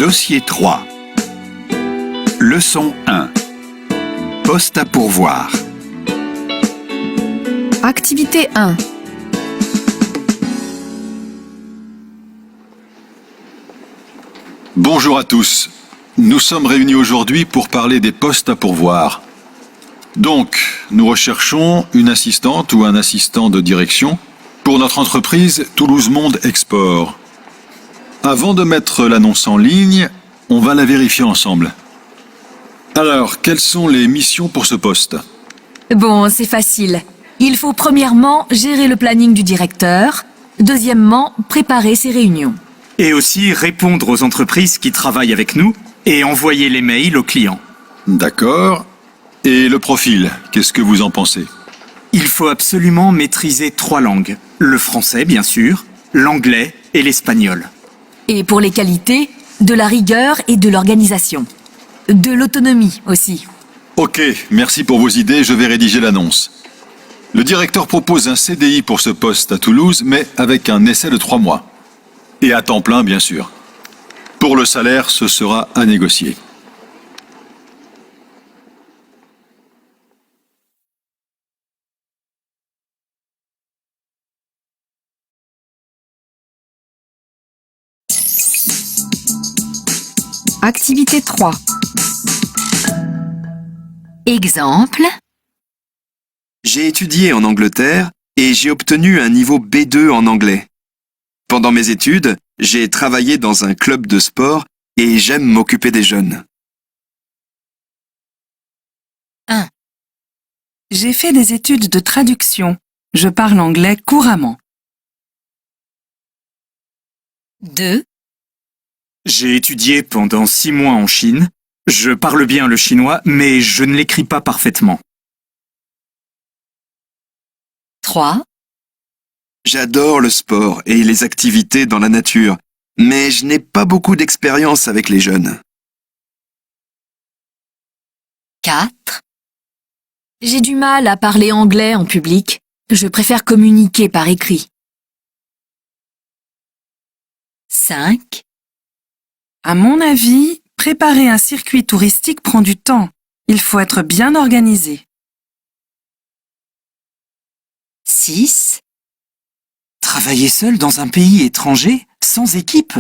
Dossier 3. Leçon 1. Poste à pourvoir. Activité 1. Bonjour à tous. Nous sommes réunis aujourd'hui pour parler des postes à pourvoir. Donc, nous recherchons une assistante ou un assistant de direction pour notre entreprise Toulouse Monde Export. Avant de mettre l'annonce en ligne, on va la vérifier ensemble. Alors, quelles sont les missions pour ce poste ? Bon, c'est facile. Il faut premièrement gérer le planning du directeur. Deuxièmement, préparer ses réunions. Et aussi répondre aux entreprises qui travaillent avec nous et envoyer les mails aux clients. D'accord. Et le profil, qu'est-ce que vous en pensez ? Il faut absolument maîtriser 3 langues. Le français, bien sûr, l'anglais et l'espagnol. Et pour les qualités, de la rigueur et de l'organisation. De l'autonomie aussi. Ok, merci pour vos idées, je vais rédiger l'annonce. Le directeur propose un CDI pour ce poste à Toulouse, mais avec un essai de 3 mois. Et à temps plein, bien sûr. Pour le salaire, ce sera à négocier. Activité 3. Exemple. J'ai étudié en Angleterre et j'ai obtenu un niveau B2 en anglais. Pendant mes études, j'ai travaillé dans un club de sport et j'aime m'occuper des jeunes. 1. J'ai fait des études de traduction. Je parle anglais couramment. 2. J'ai étudié pendant 6 mois en Chine. Je parle bien le chinois, mais je ne l'écris pas parfaitement. 3. J'adore le sport et les activités dans la nature, mais je n'ai pas beaucoup d'expérience avec les jeunes. 4. J'ai du mal à parler anglais en public. Je préfère communiquer par écrit. 5. À mon avis, préparer un circuit touristique prend du temps. Il faut être bien organisé. 6. Travailler seul dans un pays étranger, sans équipe ?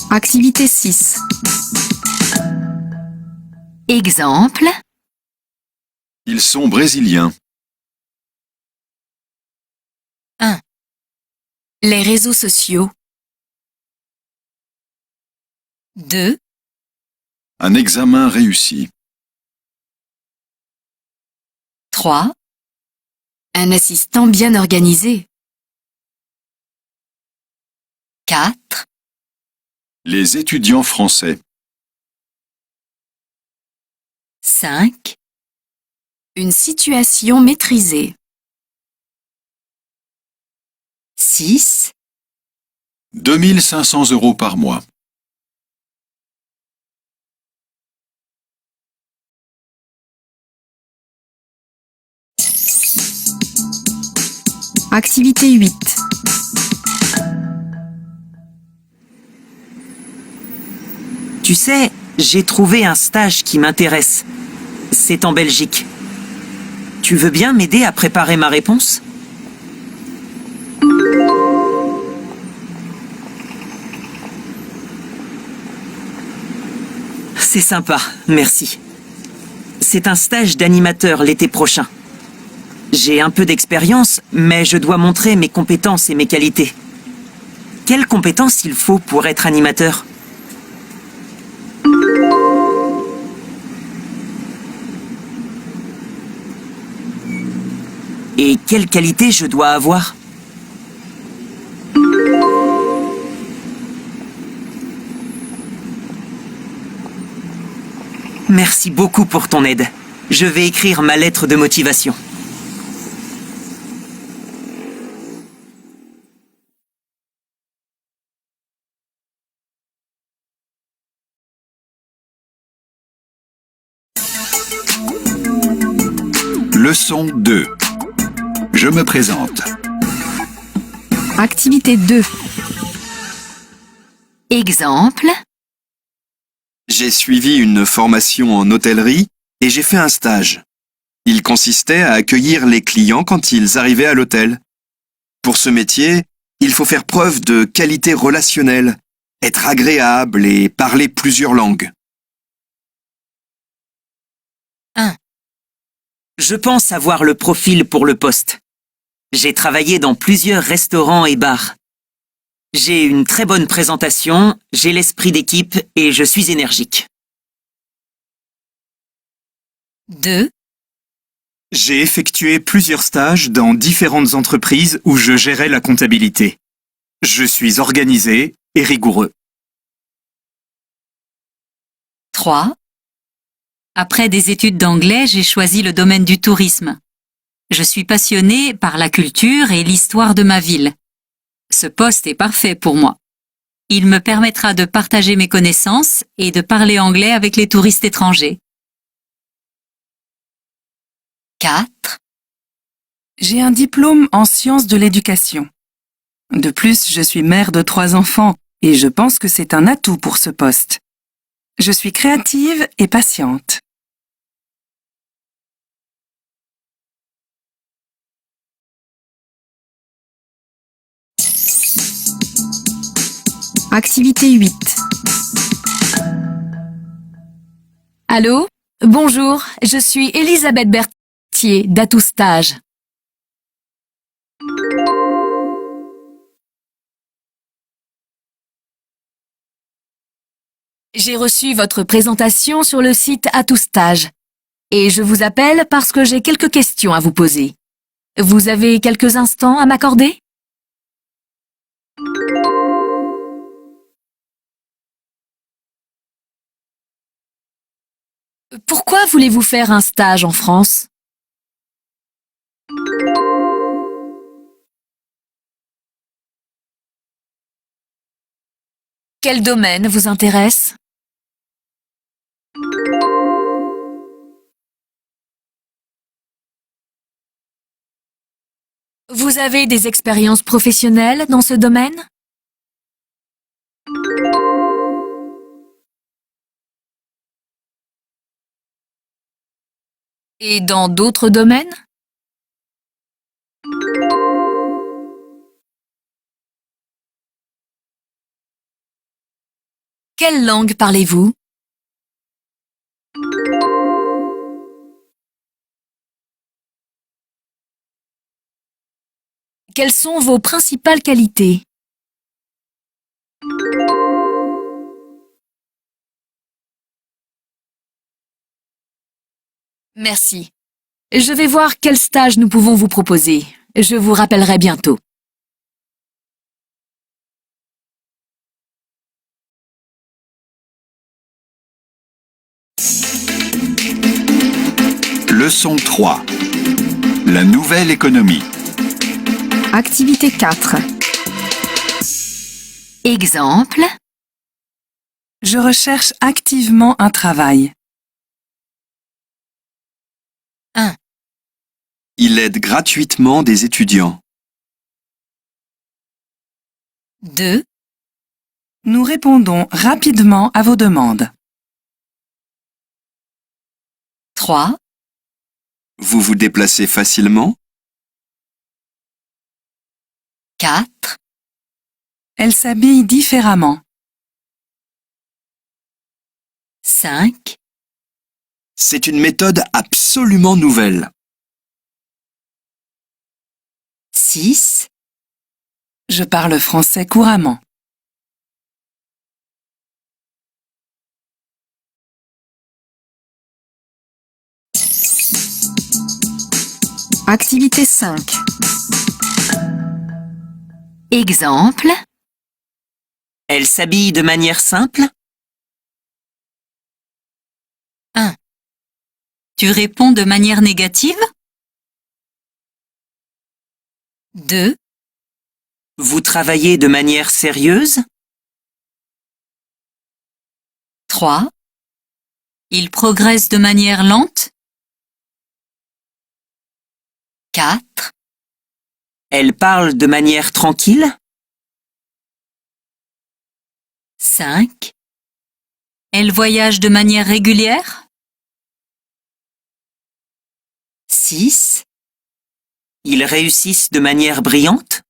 Activité 6. Exemple. Ils sont brésiliens. 1. Les réseaux sociaux. 2. Un examen réussi. 3. Un assistant bien organisé. 4. Les étudiants français. 5. Une situation maîtrisée. 6. 2 500 € par mois. Activité 8. Tu sais, j'ai trouvé un stage qui m'intéresse. C'est en Belgique. Tu veux bien m'aider à préparer ma réponse ? C'est sympa, merci. C'est un stage d'animateur l'été prochain. J'ai un peu d'expérience, mais je dois montrer mes compétences et mes qualités. Quelles compétences il faut pour être animateur ? Et quelles qualités je dois avoir ? Merci beaucoup pour ton aide. Je vais écrire ma lettre de motivation. Leçon 2. Je me présente. Activité 2. Exemple. J'ai suivi une formation en hôtellerie et j'ai fait un stage. Il consistait à accueillir les clients quand ils arrivaient à l'hôtel. Pour ce métier, il faut faire preuve de qualité relationnelle, être agréable et parler plusieurs langues. Je pense avoir le profil pour le poste. J'ai travaillé dans plusieurs restaurants et bars. J'ai une très bonne présentation, j'ai l'esprit d'équipe et je suis énergique. 2. J'ai effectué plusieurs stages dans différentes entreprises où je gérais la comptabilité. Je suis organisé et rigoureux. 3. Après des études d'anglais, j'ai choisi le domaine du tourisme. Je suis passionnée par la culture et l'histoire de ma ville. Ce poste est parfait pour moi. Il me permettra de partager mes connaissances et de parler anglais avec les touristes étrangers. 4. J'ai un diplôme en sciences de l'éducation. De plus, je suis mère de 3 enfants et je pense que c'est un atout pour ce poste. Je suis créative et patiente. Activité 8. Allô? Bonjour, je suis Elisabeth Berthier d'Atout Stage. J'ai reçu votre présentation sur le site Atout Stage et je vous appelle parce que j'ai quelques questions à vous poser. Vous avez quelques instants à m'accorder? Pourquoi voulez-vous faire un stage en France? Quel domaine vous intéresse? Vous avez des expériences professionnelles dans ce domaine? Et dans d'autres domaines? Quelle langue parlez-vous? Quelles sont vos principales qualités? Merci. Je vais voir quel stage nous pouvons vous proposer. Je vous rappellerai bientôt. Leçon 3. La nouvelle économie. Activité 4. Exemple. Je recherche activement un travail. Il aide gratuitement des étudiants. 2. Nous répondons rapidement à vos demandes. 3. Vous vous déplacez facilement? 4. Elle s'habille différemment. 5. C'est une méthode absolument nouvelle. 6. Je parle français couramment. Activité 5. Exemple. Elle s'habille de manière simple? Tu réponds de manière négative? 2. Vous travaillez de manière sérieuse? 3. Il progresse de manière lente? 4, Elle parle de manière tranquille. 5. Elle voyage de manière régulière. 6. Ils réussissent de manière brillante.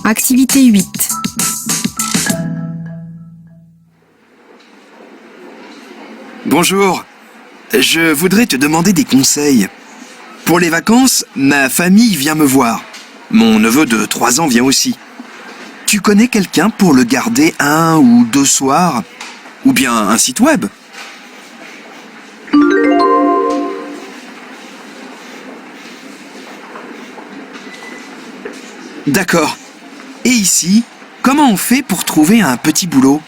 Activité 8. Bonjour. Je voudrais te demander des conseils. Pour les vacances, ma famille vient me voir. Mon neveu de 3 ans vient aussi. Tu connais quelqu'un pour le garder 1 ou 2 soirs? Ou bien un site web? D'accord. Et ici, comment on fait pour trouver un petit boulot?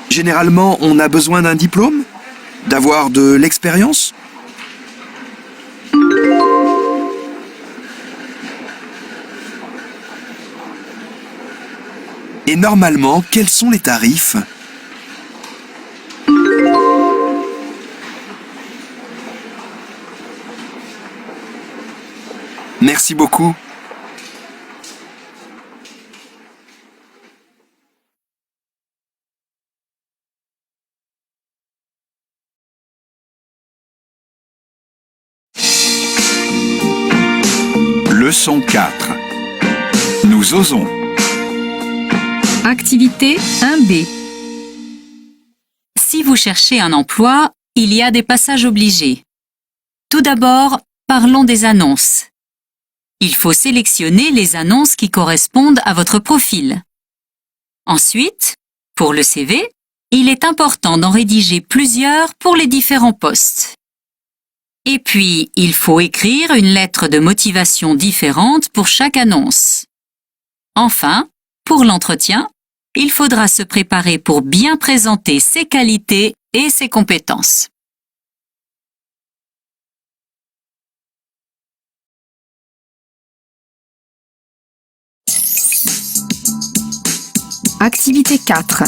Généralement, on a besoin d'un diplôme? D'avoir de l'expérience? Et normalement, quels sont les tarifs? Merci beaucoup. Leçon 4. Nous osons. Activité 1B. Si vous cherchez un emploi, il y a des passages obligés. Tout d'abord, parlons des annonces. Il faut sélectionner les annonces qui correspondent à votre profil. Ensuite, pour le CV, il est important d'en rédiger plusieurs pour les différents postes. Et puis, il faut écrire une lettre de motivation différente pour chaque annonce. Enfin, pour l'entretien, il faudra se préparer pour bien présenter ses qualités et ses compétences. Activité 4.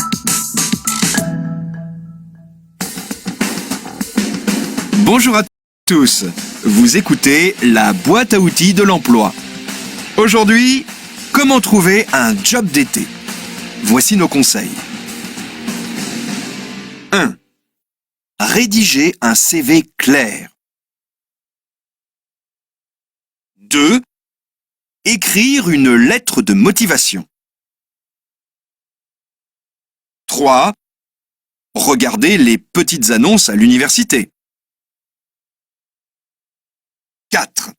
Bonjour à tous. Vous écoutez la boîte à outils de l'emploi. Aujourd'hui, comment trouver un job d'été? Voici nos conseils. 1. Rédiger un CV clair. 2. Écrire une lettre de motivation. 3. Regarder les petites annonces à l'université. 4.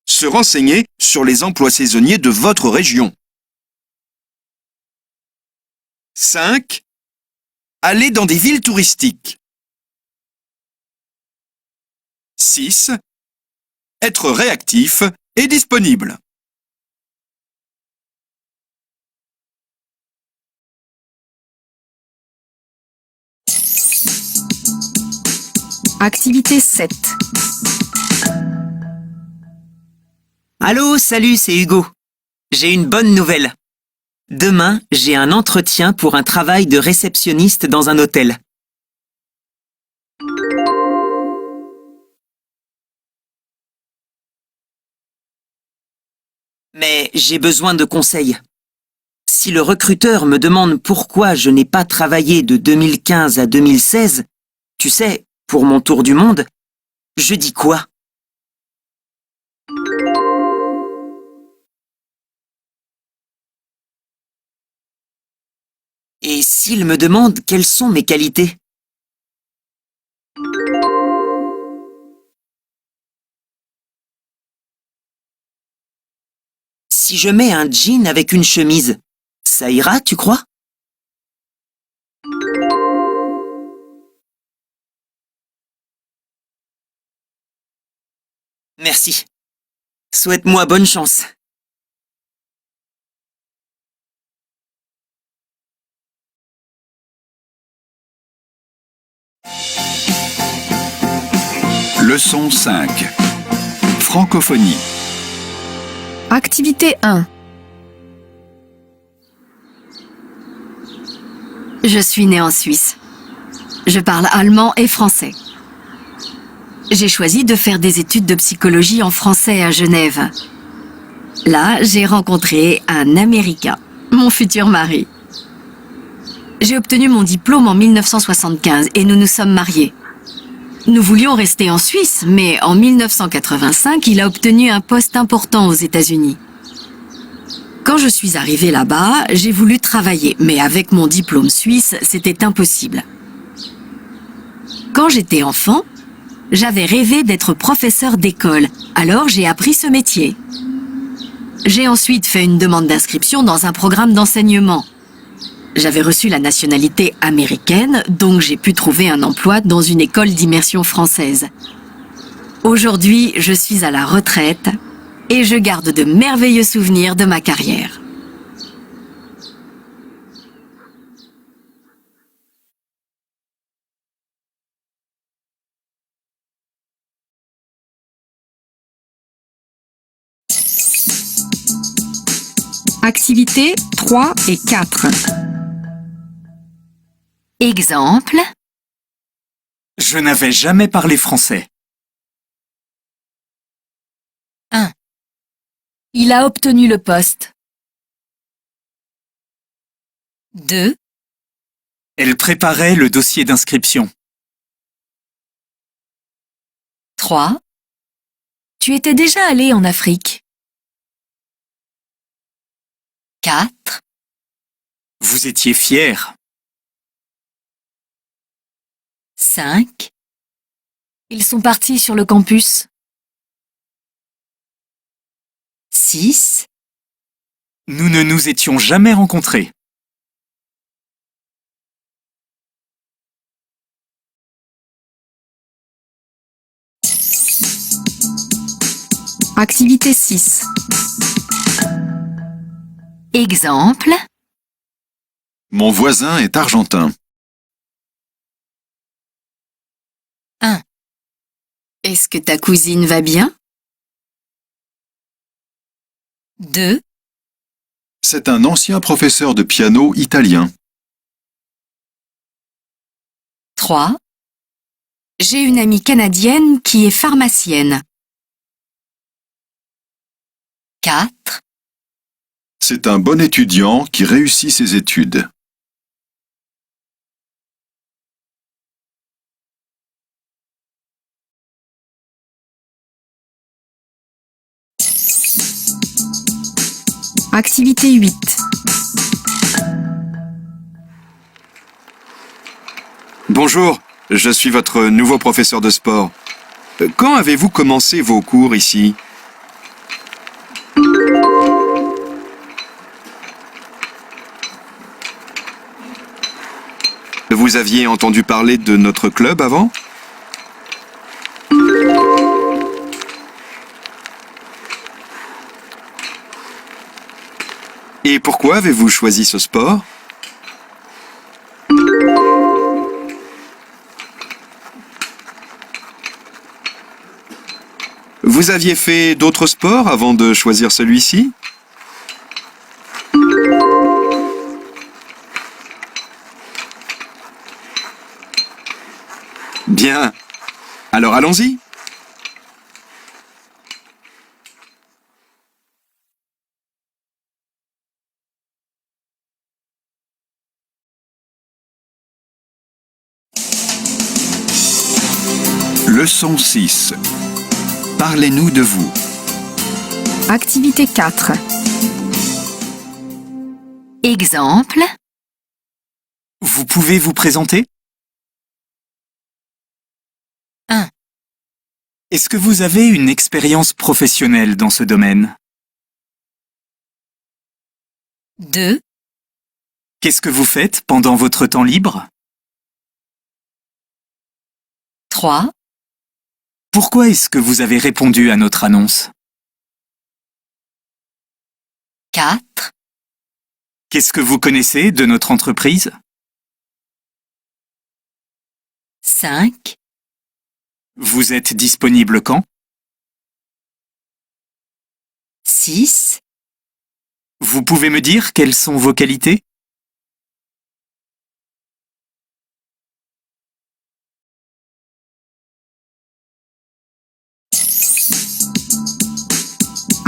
Se renseigner sur les emplois saisonniers de votre région. 5. Aller dans des villes touristiques. 6. Être réactif et disponible. Activité 7. Allô, salut, c'est Hugo. J'ai une bonne nouvelle. Demain, j'ai un entretien pour un travail de réceptionniste dans un hôtel. Mais j'ai besoin de conseils. Si le recruteur me demande pourquoi je n'ai pas travaillé de 2015 à 2016, tu sais, pour mon tour du monde, je dis quoi? Et s'il me demande quelles sont mes qualités? Si je mets un jean avec une chemise, ça ira, tu crois? Merci. Souhaite-moi bonne chance. Leçon 5. Francophonie. Activité 1. Je suis née en Suisse. Je parle allemand et français. J'ai choisi de faire des études de psychologie en français à Genève. Là, j'ai rencontré un Américain, mon futur mari. J'ai obtenu mon diplôme en 1975 et nous nous sommes mariés. Nous voulions rester en Suisse, mais en 1985, il a obtenu un poste important aux États-Unis. Quand je suis arrivée là-bas, j'ai voulu travailler, mais avec mon diplôme suisse, c'était impossible. Quand j'étais enfant, j'avais rêvé d'être professeur d'école, alors j'ai appris ce métier. J'ai ensuite fait une demande d'inscription dans un programme d'enseignement. J'avais reçu la nationalité américaine, donc j'ai pu trouver un emploi dans une école d'immersion française. Aujourd'hui, je suis à la retraite et je garde de merveilleux souvenirs de ma carrière. Activités 3 et 4. Exemple, Je n'avais jamais parlé français. il a obtenu le poste. 2, Elle préparait le dossier d'inscription. 3, Tu étais déjà allé en Afrique. 4, Vous étiez fier. 5, Ils sont partis sur le campus. 6, Nous ne nous étions jamais rencontrés. Activité 6. Exemple, Mon voisin est argentin. est-ce que ta cousine va bien? 2, C'est un ancien professeur de piano italien. 3, J'ai une amie canadienne qui est pharmacienne. 4, C'est un bon étudiant qui réussit ses études. Activité 8. Bonjour, je suis votre nouveau professeur de sport. Quand avez-vous commencé vos cours ici? Vous aviez entendu parler de notre club avant? Et pourquoi avez-vous choisi ce sport? Vous aviez fait d'autres sports avant de choisir celui-ci? Bien. Alors allons-y. Leçon 6. Parlez-nous de vous. Activité 4. Exemple, Vous pouvez vous présenter? 1. Est-ce que vous avez une expérience professionnelle dans ce domaine? 2, Qu'est-ce que vous faites pendant votre temps libre? 3, Pourquoi est-ce que vous avez répondu à notre annonce? 4, Qu'est-ce que vous connaissez de notre entreprise? 5, Vous êtes disponible quand? 6, Vous pouvez me dire quelles sont vos qualités?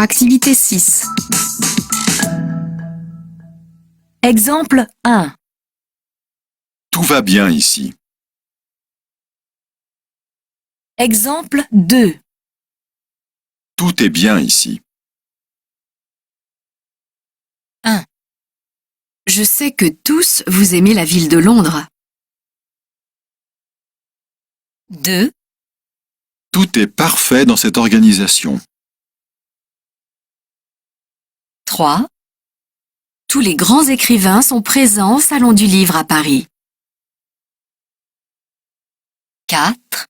Activité 6. Exemple 1. Tout va bien ici. Exemple 2. Tout est bien ici. Je sais que tous vous aimez la ville de Londres. 2, Tout est parfait dans cette organisation. 3, Tous les grands écrivains sont présents au Salon du Livre à Paris. 4,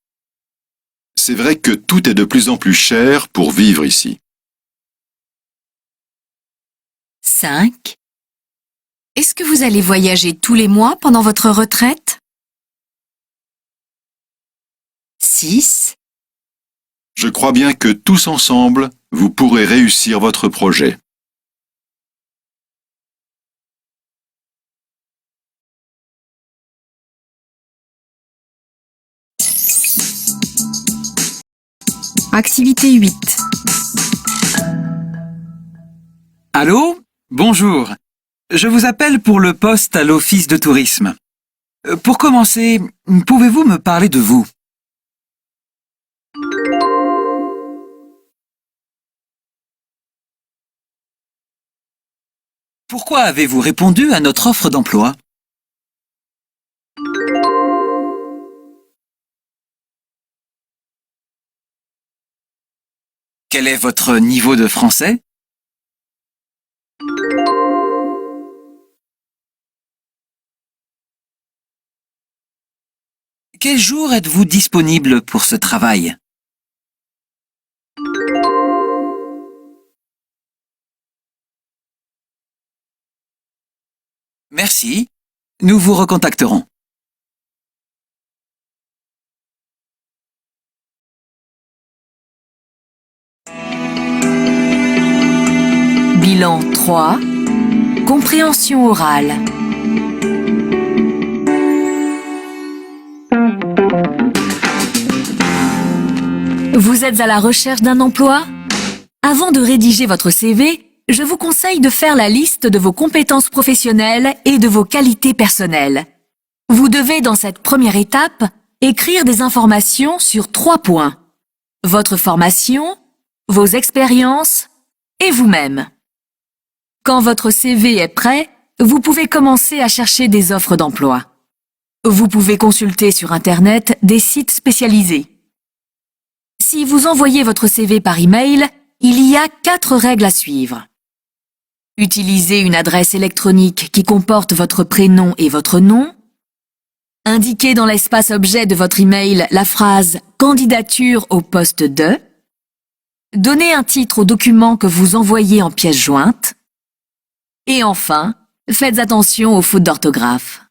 C'est vrai que tout est de plus en plus cher pour vivre ici. 5, Est-ce que vous allez voyager tous les mois pendant votre retraite? 6, Je crois bien que tous ensemble, vous pourrez réussir votre projet. Activité 8. Allô? Bonjour. Je vous appelle pour le poste à l'Office de tourisme. Pour commencer, pouvez-vous me parler de vous? Pourquoi avez-vous répondu à notre offre d'emploi? Quel est votre niveau de français? Quel jour êtes-vous disponible pour ce travail? Merci. Nous vous recontacterons. Bilan 3. Compréhension orale. Vous êtes à la recherche d'un emploi? Avant de rédiger votre CV, je vous conseille de faire la liste de vos compétences professionnelles et de vos qualités personnelles. Vous devez, dans cette première étape, écrire des informations sur 3 points. Votre formation, vos expériences et vous-même. Quand votre CV est prêt, vous pouvez commencer à chercher des offres d'emploi. Vous pouvez consulter sur Internet des sites spécialisés. Si vous envoyez votre CV par email, il y a 4 règles à suivre. Utilisez une adresse électronique qui comporte votre prénom et votre nom. Indiquez dans l'espace objet de votre email la phrase « Candidature au poste de ». Donnez un titre au document que vous envoyez en pièce jointe. Et enfin, faites attention aux fautes d'orthographe.